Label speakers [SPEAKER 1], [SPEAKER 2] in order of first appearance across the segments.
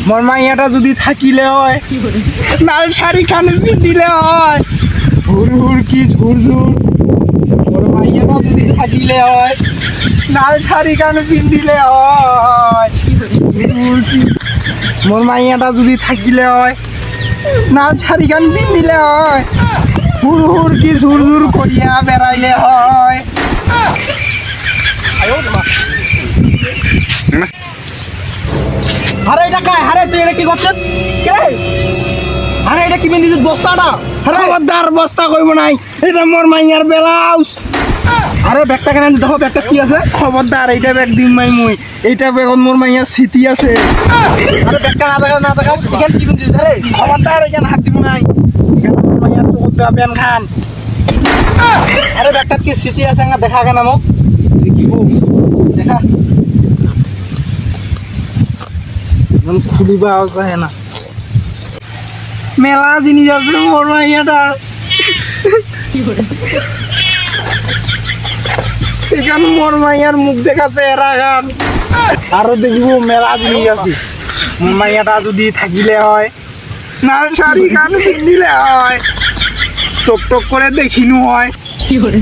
[SPEAKER 1] মোর মাইয়াটা যদি থাকিলে হয় লাল শাড়ি খানে পিন্ধিলে হয় হুর হুর কি ঝুর ঝুর। মোর মাইয়াটা যদি থাকিলে হয় লাল শাড়ি খানে পিন্ধিলে হয় হুর হুর কি। মোর মাইয়াটা যদি থাকিলে হয় লাল শাড়ি খান পিন্ধিলে হয় হুর হুর কি ঝুর ঝুর করিয়া বেড়াইলে হয়।
[SPEAKER 2] আরে এটা কায়? আরে তুই এটা কি করছিস? কে? আরে এটা কি বিন্দিস বস্তাটা? আরে
[SPEAKER 1] খবরদার বস্তা কইব নাই, এটা মোর মাইয়ার ব্লাউজ।
[SPEAKER 2] আরে ব্যাগটা কেন দেখো ব্যাগটা কি আছে?
[SPEAKER 1] খবরদার এইটা ব্যাগ দিম মাই মুই, এইটা ব্যাগত মোর মাইয়ার স্মৃতি আছে।
[SPEAKER 2] আরে ব্যাগটা না দেখা এখানে কি বিন্দিস রে?
[SPEAKER 1] খবরদার এখানে হাত দিব নাই, এখানে মোর মাইয়ার চোখত দেওয়া পেন খান।
[SPEAKER 2] আরে ব্যাগটা কি স্মৃতি আছে না দেখা কেন মোক? দেখিব দেখা
[SPEAKER 1] খুলিবা যায় না, মেলা জিনিস আছে মোর মাইয়াটা। এখানে মোর মাইয়ার মুখ দেখাছে এরা গান, আরো দেখিব মেলা জিনিস আছে। মোর মাইয়াটা যদি থাকিলে হয় লাল শাড়ি খান পিন্ধিলে হয়, টক টক করে দেখিনু হয়,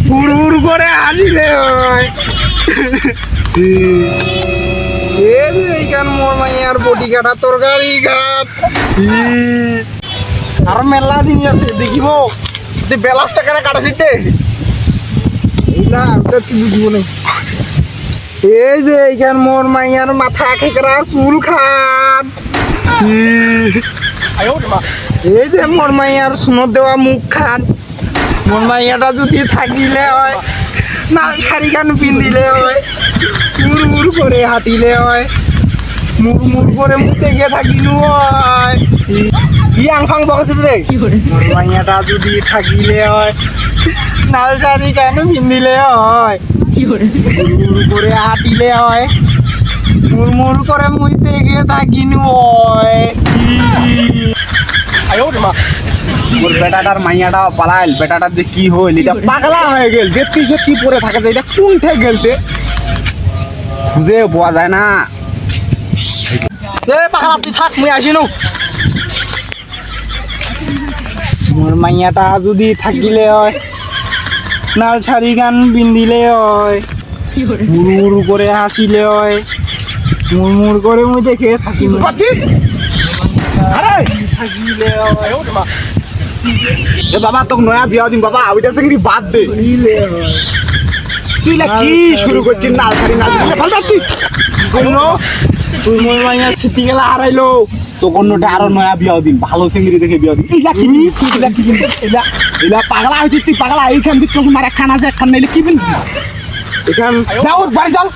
[SPEAKER 1] হুড় হুড় করে হাসিলে হয়। এই যে এইখান মোর মাইয়ার বডি কাটা তরকারি ঘাট, আর মেলা জিনিস আছে দেখিব।
[SPEAKER 2] বেলাসটা কেন কাটা ছিটে?
[SPEAKER 1] এইলা ওটা কি বুঝব না। এই যে এইখান মোর মাইয়ার মাথা খেকরা চুল খান, এই যে মোর মাইয়ার সুনত দেওয়া মুখ খান। মোর মাইয়াটা যদি থাকিলে হয় লাল শাড়ি খান পিন্ধিলে হয়, মুড় মুড় করে হাঁটিলে হয়, মুড় মুড় করে মুখে গিয়ে থাকিনু হয়।
[SPEAKER 2] কি আংফাং বকছে রে?
[SPEAKER 1] মোর মাইয়াটা যদি থাকিলে হয় লাল শাড়ি কেন পিন্ধিলে হয়, মুড় করে হাঁটিলে হয়, মুড় করে মুইতে গিয়ে থাকিনু হয়।
[SPEAKER 2] মোর বেটাটার মাইয়াটা পালাইল, বেটাটার যে কি হইল এটা পাগলা হয়ে গেল, যেতি যেতি পরে থাকে যে এটা কোনঠে গেলতে খুঁজে পাওয়া যায় না। এ পাগলা তুই থাক, মুই আসি নু।
[SPEAKER 1] মোর মাইয়াটা যদি থাকিলে হয় লাল শাড়ি গান পিন্ধিলে হয়, মুড় করে হাসিলে হয়, মুড় করে মুই দেখে থাকিম।
[SPEAKER 2] আরে
[SPEAKER 1] থাকিলে হয়
[SPEAKER 2] এ বাবা তোকে নয়া বিয়া দিম বাবা, ওইটা সে কি বাদ দে। তুই না কি শুরু করছিস? না ছাড়ি না ছাড়ি ভাল যাচ্ছিস
[SPEAKER 1] কোনো তুই মোর মাইয়ার স্মৃতি গেলা হারাইলো।
[SPEAKER 2] তো অন্যটা আরো নয়া বিয়া দিন, ভালো চিংড়ি দেখে বিয়া দিন। এইলা কিনি এইলা কি কিনতে? এইলা এইলা পাগলা হয়েছিস তুই, পাগলা। এইখান থেকে চশমার একখান আছে, একখান নাইলে কি কিনছিস?
[SPEAKER 1] এখান
[SPEAKER 2] যাও বাড়ি চল।